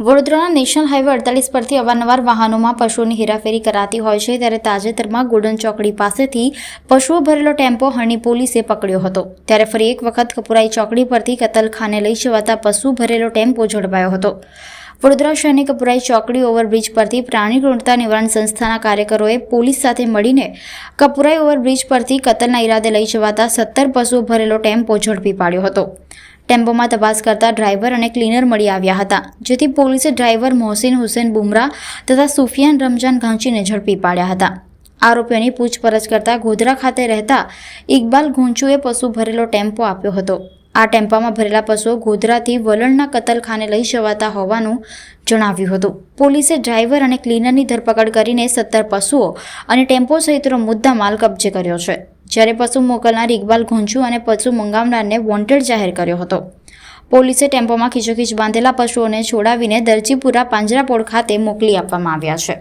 વડોદરાના national highway 48 પરથી અવારનવાર વાહનોમાં પશુઓની હેરાફેરી કરાતી હોય છે, ત્યારે તાજેતરમાં ગોલ્ડન ચોકડી પાસેથી પશુઓ ભરેલો ટેમ્પો હરણી પોલીસે પકડ્યો હતો. ત્યારે ફરી એક વખત કપુરાઈ ચોકડી પરથી કતલખાને લઈ જવાતા પશુ ભરેલો ટેમ્પો ઝડપાયો હતો. વડોદરા શહેરની કપુરાઈ ચોકડી ઓવરબ્રિજ પરથી પ્રાણી ક્રૂરતા નિવારણ સંસ્થાના કાર્યકરોએ પોલીસ સાથે મળીને કપુરાઈ ઓવરબ્રિજ પરથી કતલના ઈરાદે લઈ જવાતા 17 પશુઓ ભરેલો ટેમ્પો ઝડપી પાડ્યો હતો. ટેમ્પોમાં તપાસ કરતા ડ્રાઈવર અને ક્લીનર મળી આવ્યા હતા, જેથી પોલીસે ડ્રાઈવર મોહસિન હુસેન બુમરા તથા સુફિયાન રમજાન ઘાંચીને ઝડપી પાડ્યા હતા. આરોપીઓની પૂછપરછ કરતા ગોધરા ખાતે રહેતા ઇકબાલ ઘોંચુએ પશુ ભરેલો ટેમ્પો આપ્યો હતો. આ ટેમ્પામાં ભરેલા પશુઓ ગોધરાથી વલણના કતલખાને લઈ જવાતા હોવાનું જણાવ્યું હતું. પોલીસે ડ્રાઈવર અને ક્લીનરની ધરપકડ કરીને 17 પશુઓ અને ટેમ્પો સહિતનો મુદ્દામાલ કબજે કર્યો છે, જ્યારે પશુ મોકલનાર ઇકબાલ ઘોંચુ અને પશુ મંગાવનારને વોન્ટેડ જાહેર કર્યો હતો. પોલીસે ટેમ્પોમાં ખીચોખીચ બાંધેલા પશુઓને છોડાવીને દરજીપુરા પાંજરાપોળ ખાતે મોકલી આપવામાં આવ્યા છે.